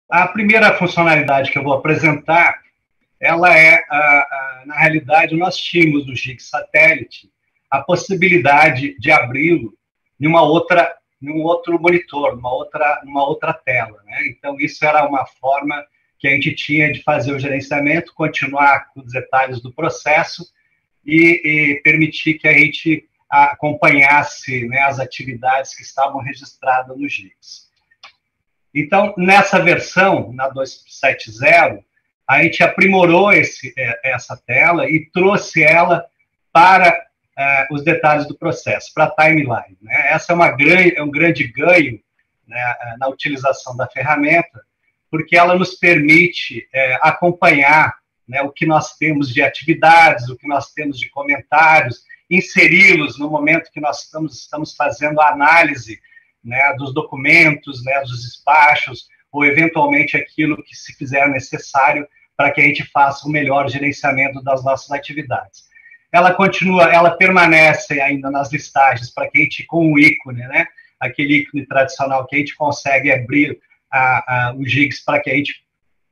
A primeira funcionalidade que eu vou apresentar, ela é, na realidade, nós tínhamos no GIG satélite a possibilidade de abri-lo num outro monitor, numa outra tela, né? Então, isso era uma forma que a gente tinha de fazer o gerenciamento, continuar com os detalhes do processo e permitir que a gente acompanhasse, né, as atividades que estavam registradas no GIGS. Então, nessa versão, na 2.7.0, a gente aprimorou essa tela e trouxe ela para os detalhes do processo, para a timeline, né? Essa é um grande ganho, né, na utilização da ferramenta, porque ela nos permite acompanhar, né, o que nós temos de atividades, o que nós temos de comentários, inseri-los no momento que nós estamos fazendo a análise, né, dos documentos, né, dos despachos, ou eventualmente aquilo que se fizer necessário para que a gente faça o melhor gerenciamento das nossas atividades. Ela permanece ainda nas listagens para que a gente, com o ícone, né, aquele ícone tradicional que a gente consegue abrir o GIGS para que a gente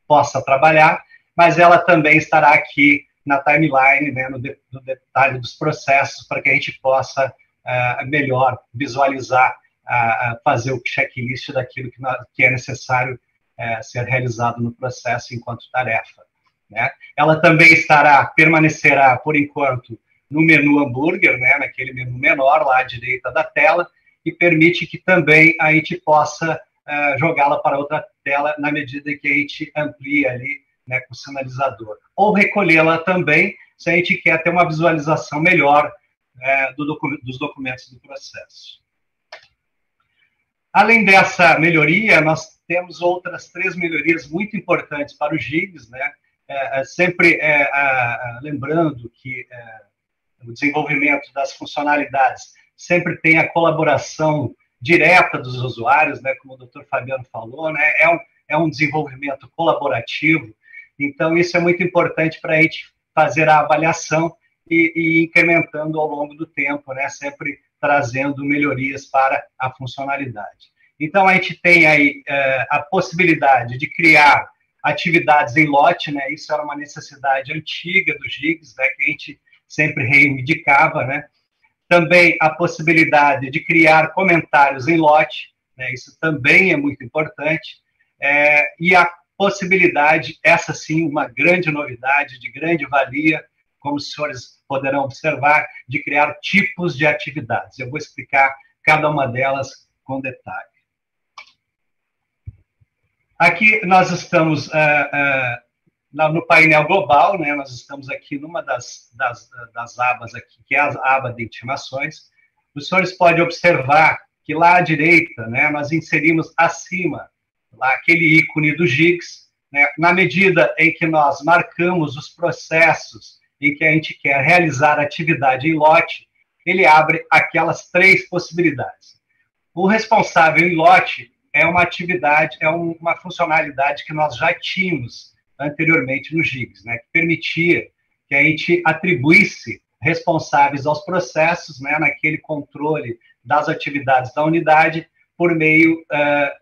possa trabalhar, mas ela também estará aqui na timeline, né, no detalhe dos processos, para que a gente possa melhor visualizar, fazer o checklist daquilo que é necessário ser realizado no processo enquanto tarefa, né? Ela também permanecerá, por enquanto, no menu hambúrguer, né, naquele menu menor, lá à direita da tela, e permite que também a gente possa jogá-la para outra tela na medida que a gente amplia ali, né, com o sinalizador. Ou recolhê-la também, se a gente quer ter uma visualização melhor dos documentos do processo. Além dessa melhoria, nós temos outras 3 melhorias muito importantes para o GIGS, né? Sempre lembrando que o desenvolvimento das funcionalidades sempre tem a colaboração direta dos usuários, né? Como o Dr. Fabiano falou, né? É um desenvolvimento colaborativo, então isso é muito importante para a gente fazer a avaliação e incrementando ao longo do tempo, né? Sempre trazendo melhorias para a funcionalidade. Então, a gente tem aí a possibilidade de criar atividades em lote, né? Isso era uma necessidade antiga do GIGS, né? Que a gente sempre reivindicava, né? Também a possibilidade de criar comentários em lote, né? Isso também é muito importante. E a possibilidade, essa sim, uma grande novidade, de grande valia, como os senhores poderão observar, de criar tipos de atividades. Eu vou explicar cada uma delas com detalhe. Aqui nós estamos no painel global, né? Nós estamos aqui numa das abas aqui, que é a aba de intimações. Os senhores podem observar que lá à direita, né, nós inserimos acima lá aquele ícone do GIGS, né? Na medida em que nós marcamos os processos em que a gente quer realizar atividade em lote, ele abre aquelas 3 possibilidades. O responsável em lote é uma atividade, é uma funcionalidade que nós já tínhamos anteriormente no GIGS, né, que permitia que a gente atribuísse responsáveis aos processos, né, naquele controle das atividades da unidade por meio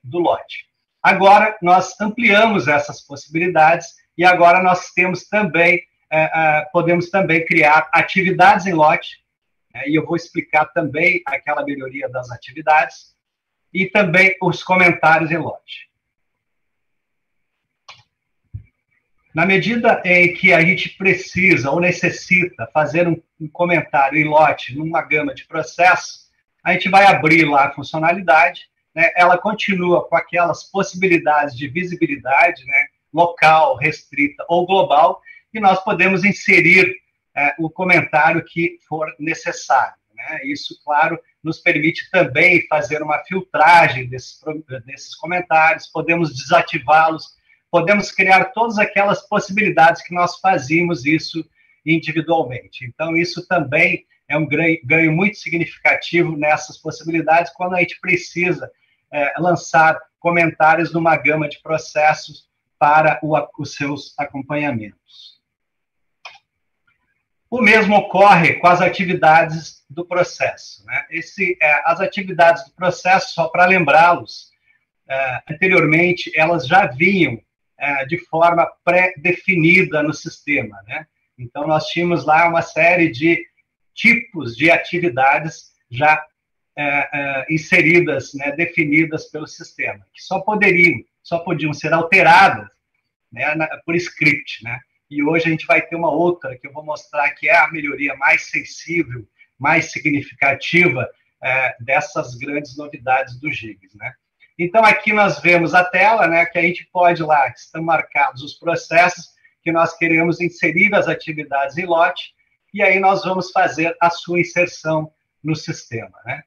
do lote. Agora, nós ampliamos essas possibilidades e agora nós temos também, podemos também criar atividades em lote, né, e eu vou explicar também aquela melhoria das atividades, e também os comentários em lote. Na medida em que a gente precisa ou necessita fazer um comentário em lote numa gama de processos, a gente vai abrir lá a funcionalidade, né? Ela continua com aquelas possibilidades de visibilidade, né? Local, restrita ou global, e nós podemos inserir o comentário que for necessário, né? Isso, claro, nos permite também fazer uma filtragem desses comentários, podemos desativá-los, podemos criar todas aquelas possibilidades que nós fazíamos isso individualmente. Então, isso também é um ganho muito significativo nessas possibilidades, quando a gente precisa lançar comentários numa gama de processos para os seus acompanhamentos. O mesmo ocorre com as atividades do processo, né? As atividades do processo, só para lembrá-los, anteriormente, elas já vinham de forma pré-definida no sistema, né? Então, nós tínhamos lá uma série de tipos de atividades já inseridas, né, definidas pelo sistema, que só podiam ser alteradas, né, por script, né? E hoje a gente vai ter uma outra que eu vou mostrar que é a melhoria mais sensível, mais significativa dessas grandes novidades do GIGS, né? Então, aqui nós vemos a tela, né, que a gente pode lá, estão marcados os processos que nós queremos inserir as atividades em lote, e aí nós vamos fazer a sua inserção no sistema, né?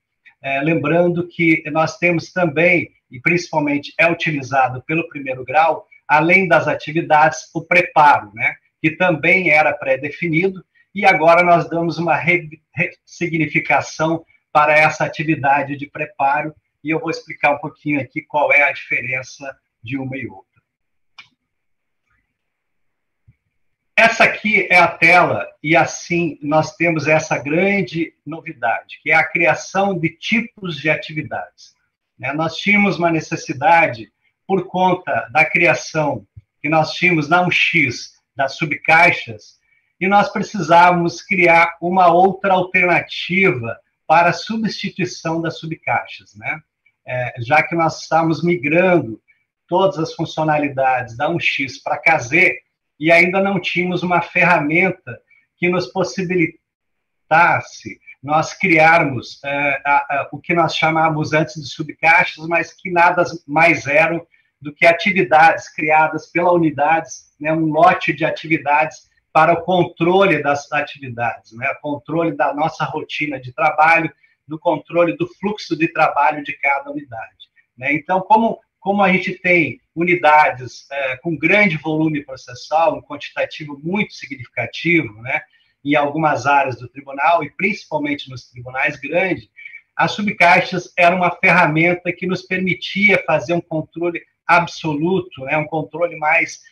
Lembrando que nós temos também, e principalmente é utilizado pelo primeiro grau, além das atividades, o preparo, né, que também era pré-definido, e agora nós damos uma ressignificação para essa atividade de preparo, e eu vou explicar um pouquinho aqui qual é a diferença de uma e outra. Essa aqui é a tela, e assim nós temos essa grande novidade, que é a criação de tipos de atividades. Nós tínhamos uma necessidade, por conta da criação que nós tínhamos na 1x das subcaixas, e nós precisávamos criar uma outra alternativa para a substituição das subcaixas, né? Já que nós estamos migrando todas as funcionalidades da 1x para KZ, e ainda não tínhamos uma ferramenta que nos possibilitasse nós criarmos o que nós chamávamos antes de subcaixas, mas que nada mais eram do que atividades criadas pela unidade, né, um lote de atividades para o controle das atividades, né, o controle da nossa rotina de trabalho, do controle do fluxo de trabalho de cada unidade, né? Então, como a gente tem unidades com grande volume processual, um quantitativo muito significativo, né, em algumas áreas do tribunal, e principalmente nos tribunais grandes, as subcaixas eram uma ferramenta que nos permitia fazer um controle absoluto, né, um controle mais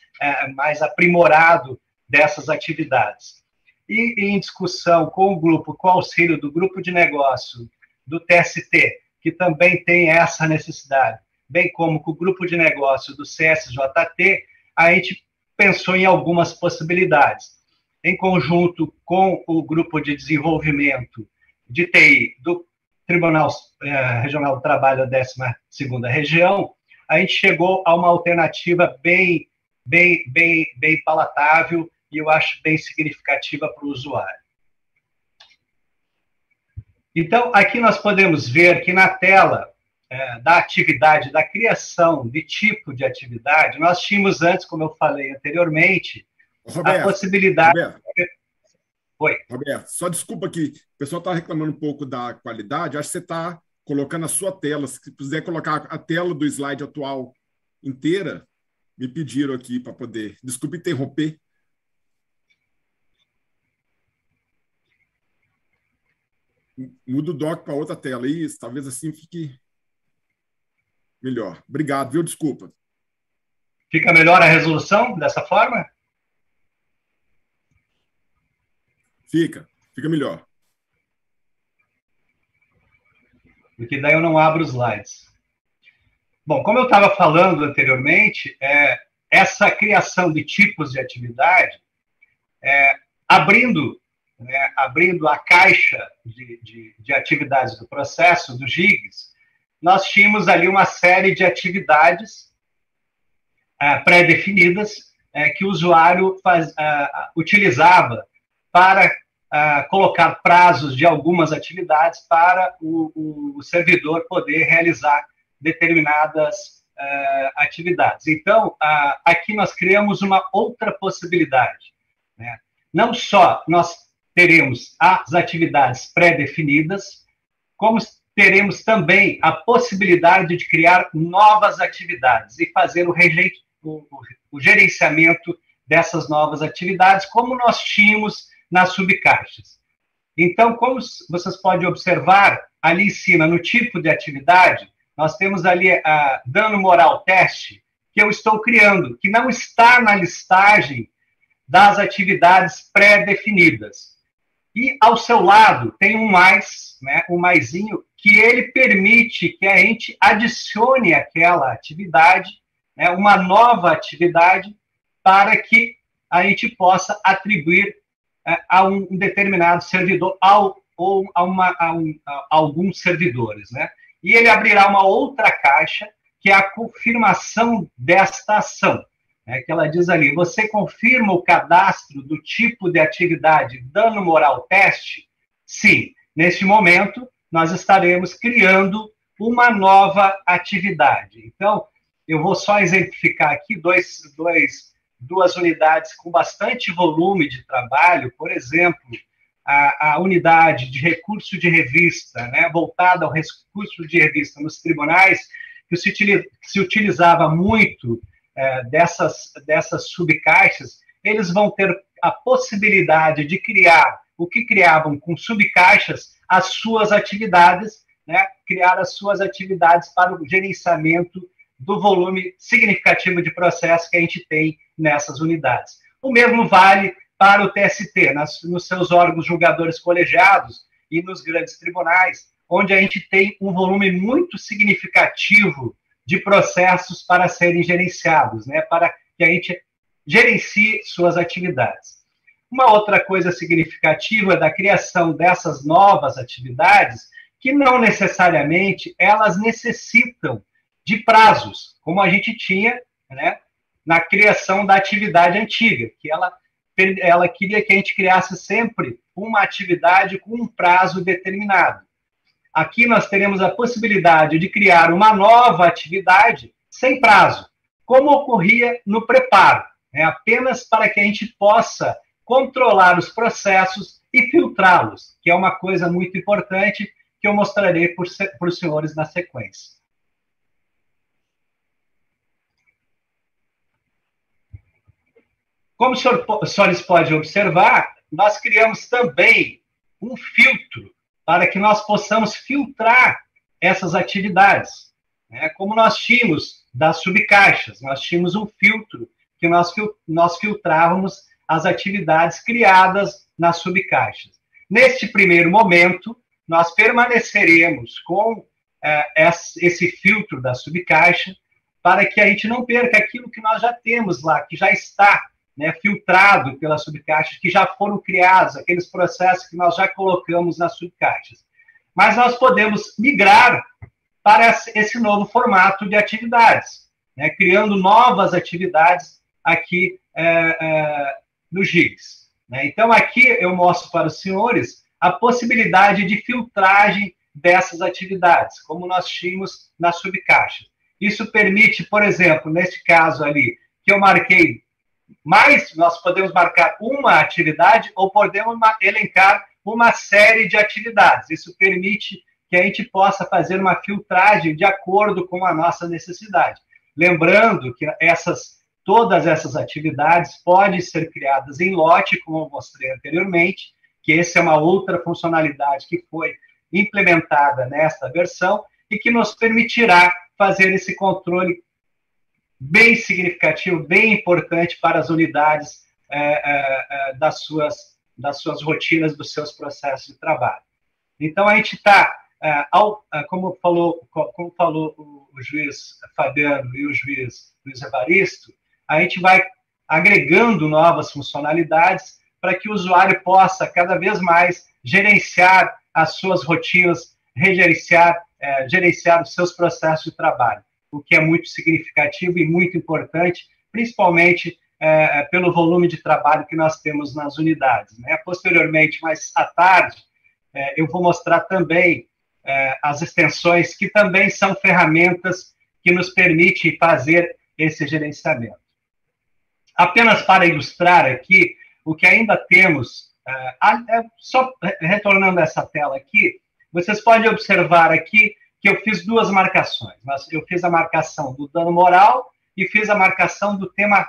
aprimorado dessas atividades. E em discussão com o grupo, com o auxílio do grupo de negócio do TST, que também tem essa necessidade, bem como com o grupo de negócio do CSJT, a gente pensou em algumas possibilidades. Em conjunto com o grupo de desenvolvimento de TI do Tribunal Regional do Trabalho da 12ª Região, a gente chegou a uma alternativa bem palatável e eu acho bem significativa para o usuário. Então, aqui nós podemos ver que na tela da atividade, da criação de tipo de atividade, nós tínhamos antes, como eu falei anteriormente, Roberto, a possibilidade... Oi. Roberto, só desculpa que o pessoal está reclamando um pouco da qualidade, acho que você está colocando a sua tela, se quiser colocar a tela do slide atual inteira, me pediram aqui para poder... Desculpe interromper. Muda o doc para outra tela, isso, talvez assim fique melhor. Obrigado, viu? Desculpa. Fica melhor a resolução dessa forma? Fica melhor. Porque daí eu não abro os slides. Bom, como eu estava falando anteriormente, essa criação de tipos de atividade, abrindo a caixa de atividades do processo, do GIGS, nós tínhamos ali uma série de atividades pré-definidas que o usuário utilizava para colocar prazos de algumas atividades para o servidor poder realizar determinadas atividades. Então, aqui nós criamos uma outra possibilidade, né? Não só nós teremos as atividades pré-definidas, como teremos também a possibilidade de criar novas atividades e fazer o gerenciamento dessas novas atividades, como nós tínhamos nas subcaixas. Então, como vocês podem observar, ali em cima, no tipo de atividade, nós temos ali dano moral teste, que eu estou criando, que não está na listagem das atividades pré-definidas. E, ao seu lado, tem um mais, né, um maisinho, que ele permite que a gente adicione aquela atividade, né, uma nova atividade, para que a gente possa atribuir a um determinado servidor ou a alguns servidores, né? E ele abrirá uma outra caixa, que é a confirmação desta ação, né? Que ela diz ali: você confirma o cadastro do tipo de atividade dano moral teste? Sim. Neste momento, nós estaremos criando uma nova atividade. Então, eu vou só exemplificar aqui duas unidades com bastante volume de trabalho. Por exemplo, a unidade de recurso de revista, né, voltada ao recurso de revista nos tribunais, que se utilizava muito dessas subcaixas. Eles vão ter a possibilidade de criar o que criavam com subcaixas, as suas atividades, né, criar as suas atividades para o gerenciamento do volume significativo de processo que a gente tem nessas unidades. O mesmo vale para o TST, nos seus órgãos julgadores colegiados e nos grandes tribunais, onde a gente tem um volume muito significativo de processos para serem gerenciados, né, para que a gente gerencie suas atividades. Uma outra coisa significativa da criação dessas novas atividades, que não necessariamente elas necessitam de prazos, como a gente tinha, né, na criação da atividade antiga, que ela queria que a gente criasse sempre uma atividade com um prazo determinado. Aqui nós teremos a possibilidade de criar uma nova atividade sem prazo, como ocorria no preparo, né, apenas para que a gente possa controlar os processos e filtrá-los, que é uma coisa muito importante que eu mostrarei para os senhores na sequência. Como os senhores podem observar, nós criamos também um filtro para que nós possamos filtrar essas atividades. Como nós tínhamos das subcaixas, nós tínhamos um filtro que nós filtrávamos as atividades criadas nas subcaixas. Neste primeiro momento, nós permaneceremos com esse filtro da subcaixa para que a gente não perca aquilo que nós já temos lá, que já está, né, filtrado pelas subcaixas, que já foram criados, aqueles processos que nós já colocamos nas subcaixas. Mas nós podemos migrar para esse novo formato de atividades, né, criando novas atividades aqui no GIGS. Né? Então, aqui eu mostro para os senhores a possibilidade de filtragem dessas atividades, como nós tínhamos na subcaixa. Isso permite, por exemplo, neste caso ali, que eu marquei mais, nós podemos marcar uma atividade ou podemos elencar uma série de atividades. Isso permite que a gente possa fazer uma filtragem de acordo com a nossa necessidade. Lembrando que todas essas atividades podem ser criadas em lote, como eu mostrei anteriormente, que essa é uma outra funcionalidade que foi implementada nesta versão e que nos permitirá fazer esse controle bem significativo, bem importante para as unidades das suas rotinas, dos seus processos de trabalho. Então, a gente está, como falou o juiz Fabiano e o juiz Luiz Evaristo, a gente vai agregando novas funcionalidades para que o usuário possa cada vez mais gerenciar as suas rotinas, gerenciar os seus processos de trabalho, o que é muito significativo e muito importante, principalmente pelo volume de trabalho que nós temos nas unidades. Né? Posteriormente, mais à tarde, eu vou mostrar também as extensões, que também são ferramentas que nos permitem fazer esse gerenciamento. Apenas para ilustrar aqui, o que ainda temos, só retornando essa tela aqui, vocês podem observar aqui que eu fiz duas marcações. Eu fiz a marcação do dano moral e fiz a marcação do tema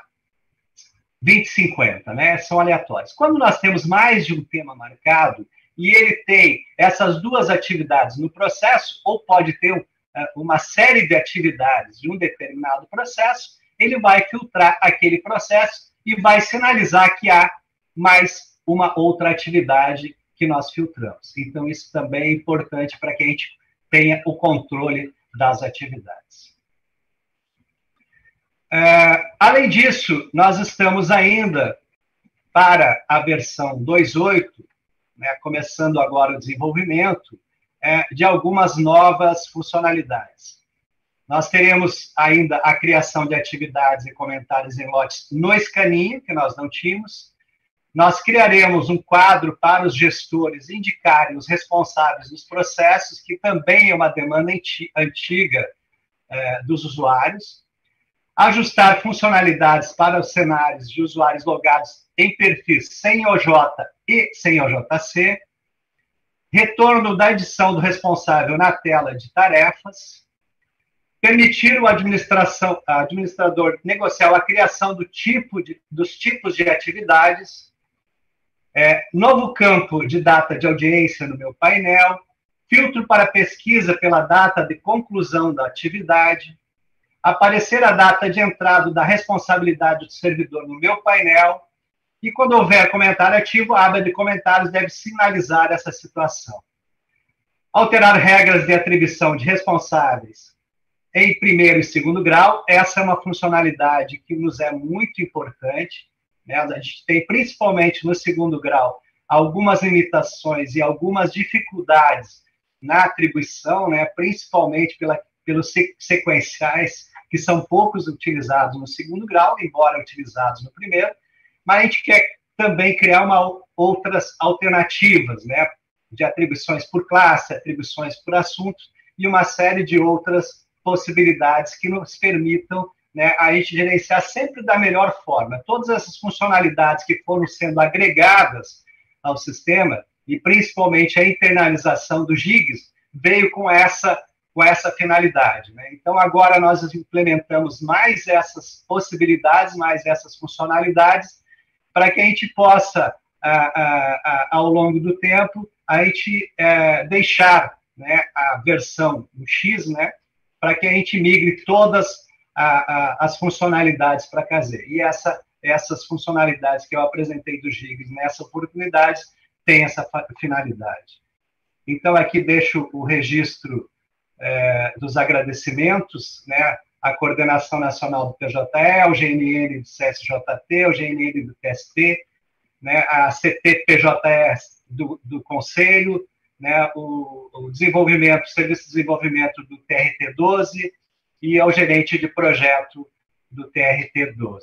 2050, né? São aleatórios. Quando nós temos mais de um tema marcado e ele tem essas duas atividades no processo, ou pode ter uma série de atividades de um determinado processo, ele vai filtrar aquele processo e vai sinalizar que há mais uma outra atividade que nós filtramos. Então, isso também é importante para que a gente tenha o controle das atividades. Além disso, nós estamos ainda para a versão 2.8, né, começando agora o desenvolvimento de algumas novas funcionalidades. Nós teremos ainda a criação de atividades e comentários em lotes no escaninho, que nós não tínhamos. Nós criaremos um quadro para os gestores indicarem os responsáveis dos processos, que também é uma demanda antiga dos usuários. Ajustar funcionalidades para os cenários de usuários logados em perfis sem OJ e sem OJC. Retorno da edição do responsável na tela de tarefas. Permitir o administrador negociar a criação dos tipos de atividades. Novo campo de data de audiência no meu painel. Filtro para pesquisa pela data de conclusão da atividade. Aparecer a data de entrada da responsabilidade do servidor no meu painel. E quando houver comentário ativo, a aba de comentários deve sinalizar essa situação. Alterar regras de atribuição de responsáveis em primeiro e segundo grau. Essa é uma funcionalidade que nos é muito importante, né? A gente tem, principalmente no segundo grau, algumas limitações e algumas dificuldades na atribuição, né? Principalmente pelos sequenciais, que são poucos utilizados no segundo grau, embora utilizados no primeiro, mas a gente quer também criar outras alternativas, né, de atribuições por classe, atribuições por assunto, e uma série de outras possibilidades que nos permitam, né, a gente gerenciar sempre da melhor forma. Todas essas funcionalidades que foram sendo agregadas ao sistema, e principalmente a internalização do GIGS, veio com essa finalidade, né? Então, agora nós implementamos mais essas possibilidades, mais essas funcionalidades, para que a gente possa, ao longo do tempo, a gente deixar, né, a versão do X, né, para que a gente migre todas as funcionalidades para KZ. E essas funcionalidades que eu apresentei do GIGS nessa oportunidade têm essa finalidade. Então, aqui deixo o registro dos agradecimentos, né, à Coordenação Nacional do PJE, ao GNN do CSJT, ao GNN do TST, né, a CTPJE do Conselho, né, o Serviço de Desenvolvimento do TRT-12 e ao gerente de projeto do TRT-12.